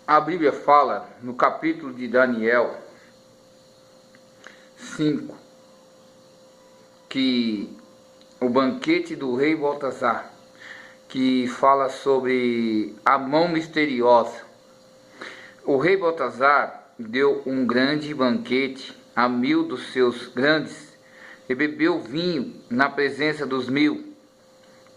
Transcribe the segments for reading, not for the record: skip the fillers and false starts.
A Bíblia fala no capítulo de Daniel 5 que o banquete do rei Baltazar, que fala sobre a mão misteriosa. O rei Baltazar deu um grande banquete a 1000 dos seus grandes e bebeu vinho na presença dos 1000.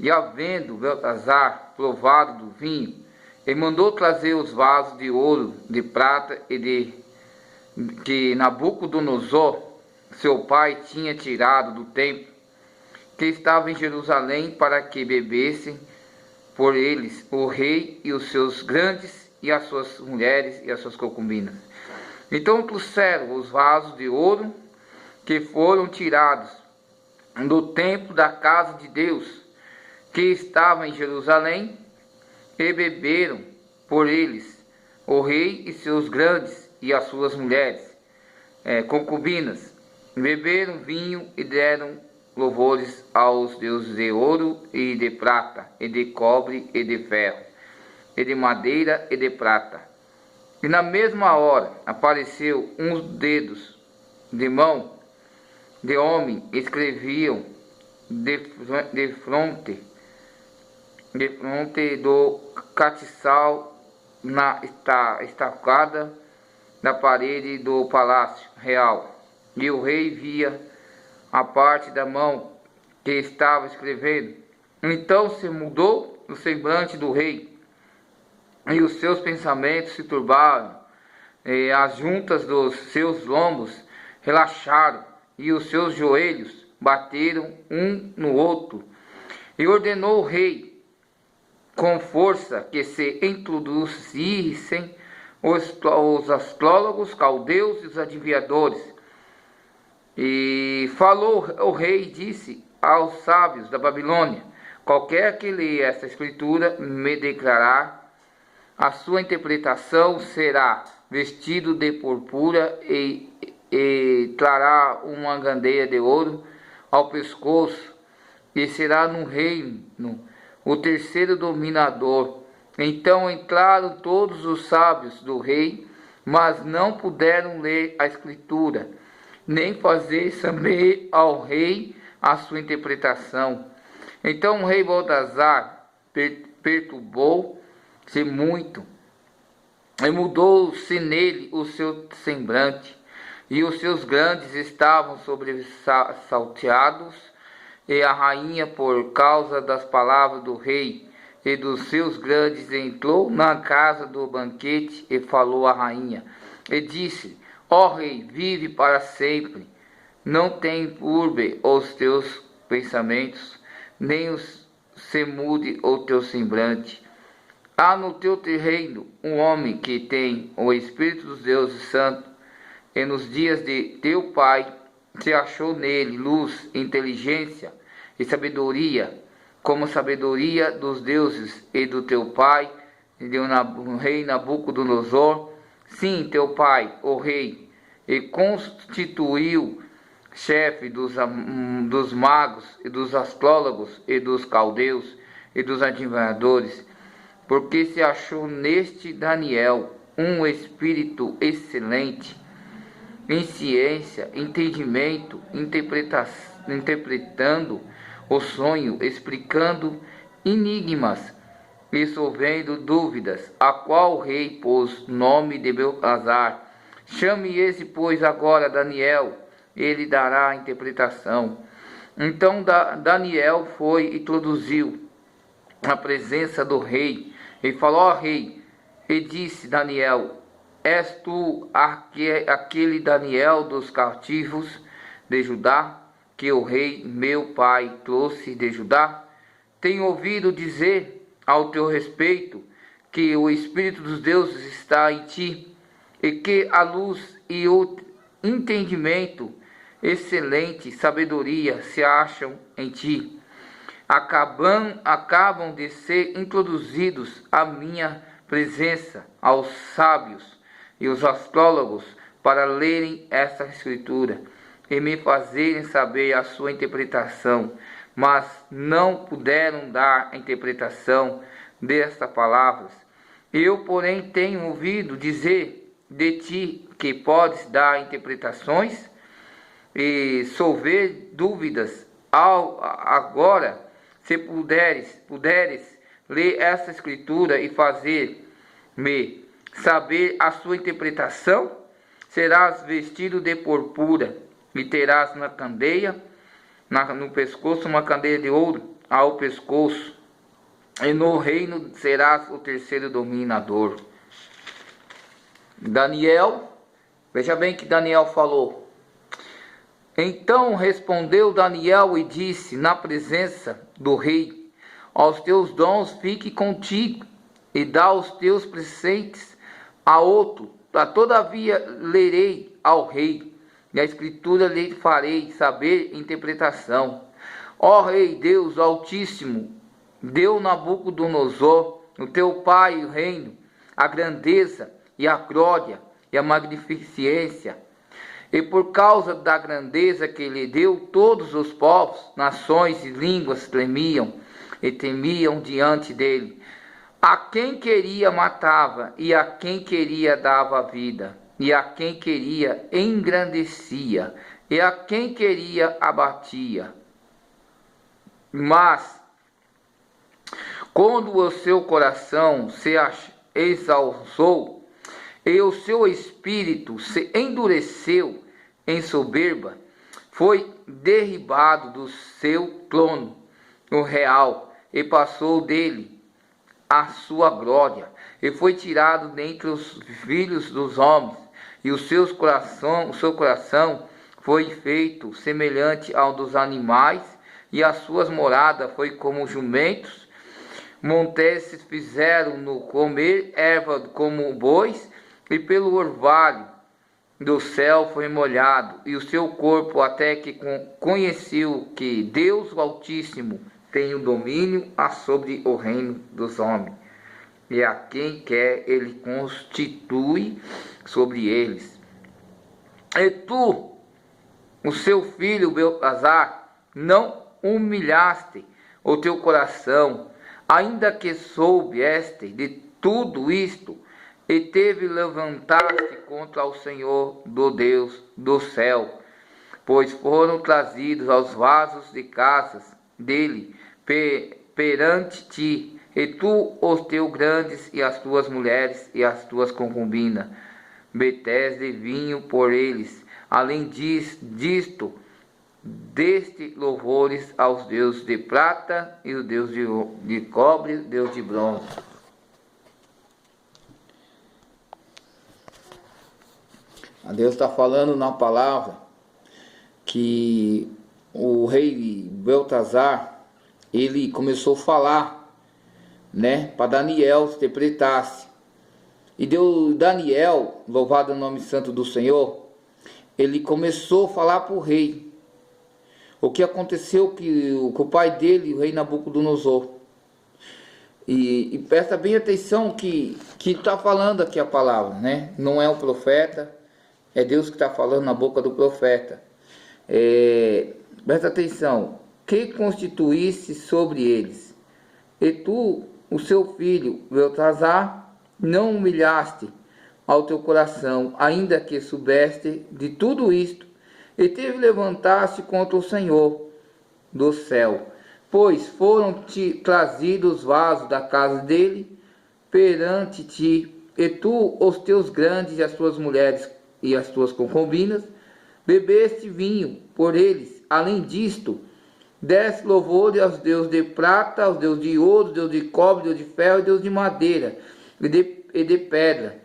E havendo Baltazar provado do vinho, ele mandou trazer os vasos de ouro, de prata e que Nabucodonosor, seu pai, tinha tirado do templo, que estava em Jerusalém, para que bebessem por eles o rei e os seus grandes, e as suas mulheres e as suas concubinas. Então trouxeram os vasos de ouro que foram tirados do templo da casa de Deus, que estava em Jerusalém, e beberam por eles o rei e seus grandes e as suas mulheres, concubinas. Beberam vinho e deram louvores aos deuses de ouro e de prata, e de cobre e de ferro, e de madeira e de prata. E na mesma hora apareceu uns dedos de mão de homem, escreviam de fronte do castiçal na estacada da parede do palácio real. E o rei via a parte da mão que estava escrevendo. Então se mudou o semblante do rei, e os seus pensamentos se turbaram, e as juntas dos seus lombos relaxaram, e os seus joelhos bateram um no outro. E ordenou o rei com força que se introduzissem os astrólogos, caldeus e os adivinhadores. E falou o rei e disse aos sábios da Babilônia: qualquer que leia esta escritura me declarar a sua interpretação, será vestido de purpura e trará uma candeia de ouro ao pescoço, e será no reino o terceiro dominador. Então entraram todos os sábios do rei, mas não puderam ler a escritura, nem fazer saber ao rei a sua interpretação. Então o rei Baltazar perturbou-se muito, e mudou-se nele o seu semblante, e os seus grandes estavam sobressaltados, e a rainha, por causa das palavras do rei e dos seus grandes, entrou na casa do banquete e falou à rainha, e disse: ó rei, vive para sempre, não tem turbe os teus pensamentos, nem se mude o teu semblante. Há no teu terreiro um homem que tem o Espírito dos deuses santos, e nos dias de teu pai se achou nele luz, inteligência e sabedoria, como sabedoria dos deuses e do teu pai, o rei Nabucodonosor. Sim, teu pai, o rei, e constituiu chefe dos magos e dos astrólogos e dos caldeus e dos adivinhadores, porque se achou neste Daniel um espírito excelente em ciência, entendimento, interpretando o sonho, explicando enigmas, resolvendo dúvidas, a qual o rei pôs nome de Beltesazar. Chame esse, pois, agora Daniel, ele dará a interpretação. Então Daniel foi e introduziu na presença do rei, e falou ao rei, e disse Daniel: és tu aquele Daniel dos cativos de Judá, que o rei meu pai trouxe de Judá? Tenho ouvido dizer ao teu respeito que o Espírito dos deuses está em ti, e que a luz e o entendimento, excelente sabedoria se acham em ti. Acabam de ser introduzidos à minha presença aos sábios e os astrólogos para lerem esta escritura e me fazerem saber a sua interpretação, mas não puderam dar a interpretação destas palavras. Eu, porém, tenho ouvido dizer de ti que podes dar interpretações e solver dúvidas. Agora, se puderes ler essa escritura e fazer-me saber a sua interpretação, serás vestido de purpura e terás na candeia, no pescoço, uma candeia de ouro ao pescoço, e no reino serás o terceiro dominador. Daniel, veja bem que Daniel falou. Então respondeu Daniel e disse na presença do rei: aos teus dons fique contigo, e dá os teus presentes a outro. Todavia lerei ao rei, e a escritura lhe farei saber interpretação. Ó rei Deus Altíssimo, deu Nabucodonosor, o teu pai, o reino, a grandeza e a glória e a magnificência. E por causa da grandeza que lhe deu, todos os povos, nações e línguas tremiam e temiam diante dele. A quem queria matava, e a quem queria dava vida, e a quem queria engrandecia, e a quem queria abatia. Mas, quando o seu coração se exaltou, e o seu espírito se endureceu em soberba, foi derribado do seu trono, o real, e passou dele a sua glória, e foi tirado dentre os filhos dos homens, e o seu coração foi feito semelhante ao dos animais, e as suas moradas foi como jumentos. Monteses fizeram-no comer erva como bois, e pelo orvalho do céu foi molhado, e o seu corpo até que conheceu que Deus Altíssimo tem o domínio sobre o reino dos homens, e a quem quer ele constitui sobre eles. E tu, o seu filho Beltesazar, não humilhaste o teu coração, ainda que soubeste de tudo isto, e teve levantaste contra o Senhor do Deus do céu, pois foram trazidos aos vasos de casas dele perante ti, e tu os teus grandes, e as tuas mulheres, e as tuas concubinas, betés de vinho por eles. Além disto, deste louvores aos deuses de prata, e o Deus de cobre, Deus de bronze. A Deus está falando na palavra que o rei Beltesazar, ele começou a falar, para Daniel se interpretasse. E Daniel, louvado o nome santo do Senhor, ele começou a falar para o rei o que aconteceu com o pai dele, o rei Nabucodonosor. E presta bem atenção que está falando aqui a palavra, não é o profeta, é Deus que está falando na boca do profeta. Presta atenção: que constituísse sobre eles, e tu, o seu filho Beltesazar, não humilhaste ao teu coração, ainda que soubeste de tudo isto, e teve levantar-se contra o Senhor do céu, pois foram-te trazidos os vasos da casa dele perante ti, e tu, os teus grandes, e as tuas mulheres, e as tuas concubinas, bebeste vinho por eles. Além disto, deste louvor aos deuses de prata, aos deuses de ouro, deus de cobre, deus de ferro, e deus de madeira e de pedra,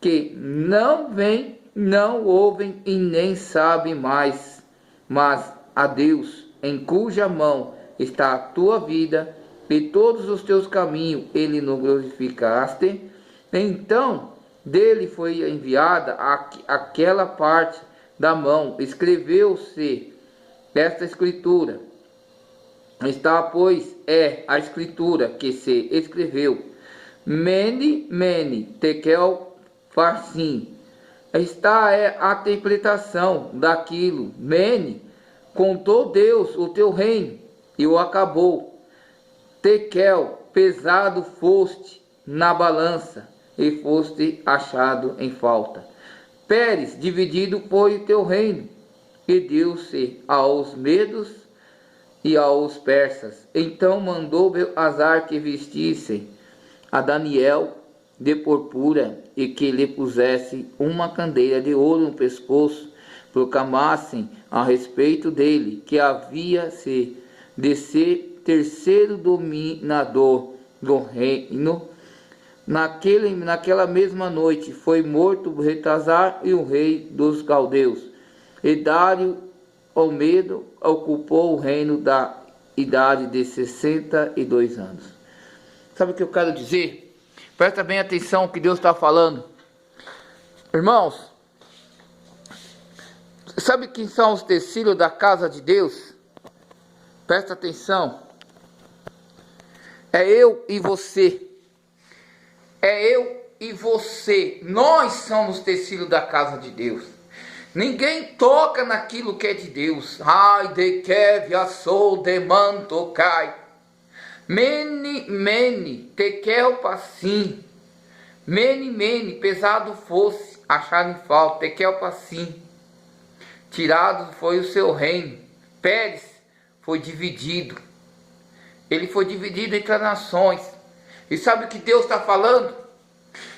que não vêm, não ouvem e nem sabem mais, mas a Deus, em cuja mão está a tua vida e todos os teus caminhos, ele nos glorificaste. Então dele foi enviada aquela parte da mão, escreveu-se esta escritura. Está, pois, a escritura que se escreveu: Mene, Mene, Tekel, Farsim. Esta é a interpretação daquilo. Mene, contou Deus o teu reino e o acabou. Tekel, pesado foste na balança, e foste achado em falta. Pérez, dividido foi o teu reino, e deu-se aos medos e aos persas. Então mandou Belazar que vestissem a Daniel de purpura, e que lhe pusesse uma candeia de ouro no pescoço, proclamassem a respeito dele que havia de ser terceiro dominador do reino. Naquela mesma noite foi morto Beltesazar, e o rei dos caldeus, e Dário o Medo ocupou o reino da idade de 62 anos. Sabe o que eu quero dizer? Presta bem atenção no que Deus está falando. Irmãos, sabe quem são os tecidos da casa de Deus? Presta atenção. É eu e você. É eu e você. Nós somos tecido da casa de Deus. Ninguém toca naquilo que é de Deus. Ai de que viaçou de manto cai. Mene, tekel passim. Mene, pesado fosse, achado em falta, tekel passim. Tirado foi o seu reino. Pérez foi dividido. Ele foi dividido entre as nações. E sabe o que Deus está falando?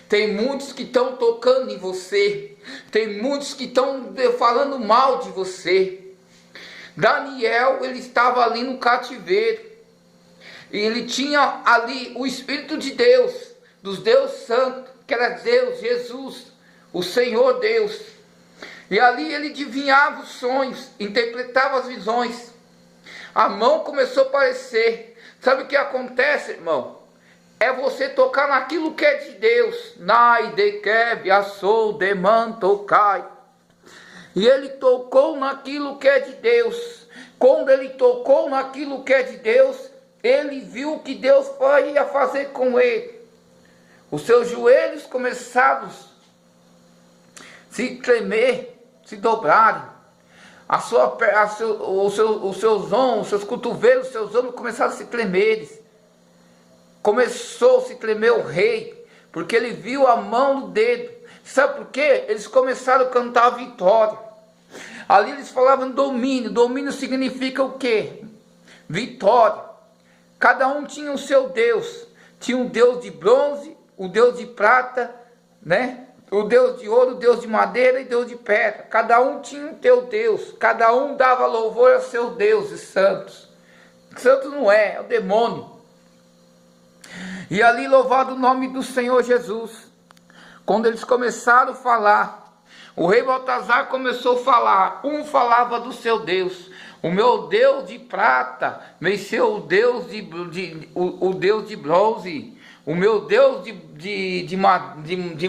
Tem muitos que estão tocando em você. Tem muitos que estão falando mal de você. Daniel, ele estava ali no cativeiro. E ele tinha ali o Espírito de Deus, dos Deus Santo, que era Deus, Jesus, o Senhor Deus. E ali ele adivinhava os sonhos, interpretava as visões. A mão começou a aparecer. Sabe o que acontece, irmão? É você tocar naquilo que é de Deus. Nai de que assou de manto cai. E ele tocou naquilo que é de Deus. Quando ele tocou naquilo que é de Deus, ele viu o que Deus ia fazer com ele. Os seus joelhos começaram a se tremer, se dobrarem. Os seus cotovelos, os seus ombros começaram a se tremer. Começou a se tremer o rei, porque ele viu a mão no dedo. Sabe por quê? Eles começaram a cantar a vitória. Ali eles falavam domínio. Domínio significa o quê? Vitória. Cada um tinha o seu Deus. Tinha um Deus de bronze, o Deus de prata, né? O Deus de ouro, o Deus de madeira e Deus de pedra. Cada um tinha o teu Deus. Cada um dava louvor a seus deuses santos. Santo não é o demônio. E ali louvado o nome do Senhor Jesus. Quando eles começaram a falar, o rei Beltesazar começou a falar. Um falava do seu Deus. O meu Deus de prata venceu o Deus o Deus de bronze. O meu Deus de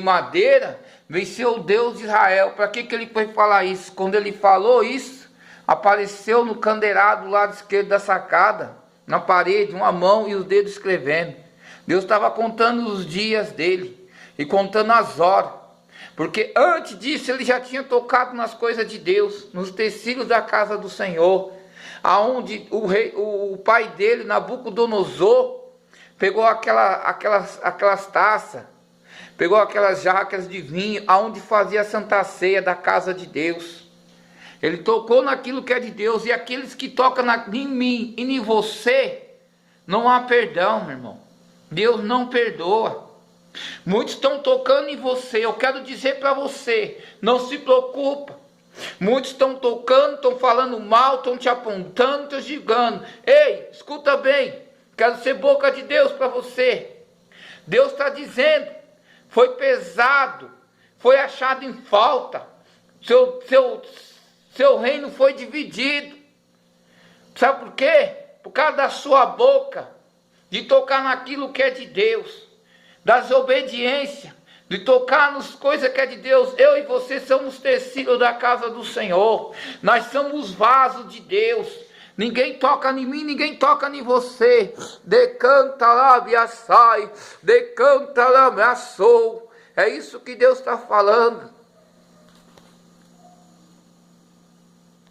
madeira venceu o Deus de Israel. Para que ele foi falar isso? Quando ele falou isso, apareceu no candelabro do lado esquerdo da sacada, na parede, uma mão e os dedos escrevendo. Deus estava contando os dias dele e contando as horas. Porque antes disso ele já tinha tocado nas coisas de Deus, nos tecidos da casa do Senhor, aonde o pai dele, Nabucodonosor, pegou aquelas taças, pegou aquelas jarras de vinho, aonde fazia a Santa Ceia da casa de Deus. Ele tocou naquilo que é de Deus, e aqueles que tocam em mim e em você, não há perdão, meu irmão. Deus não perdoa. Muitos estão tocando em você. Eu quero dizer para você, não se preocupa. Muitos estão tocando, estão falando mal, estão te apontando, estão julgando. Ei, escuta bem. Quero ser boca de Deus para você. Deus está dizendo, foi pesado, foi achado em falta. Seu reino foi dividido. Sabe por quê? Por causa da sua boca, de tocar naquilo que é de Deus. Da desobediência, de tocar nas coisas que é de Deus. Eu e você somos tecidos da casa do Senhor. Nós somos vasos de Deus. Ninguém toca em mim, ninguém toca em você. Decanta lá, viaçai. Decanta lá, meaçou. É isso que Deus está falando.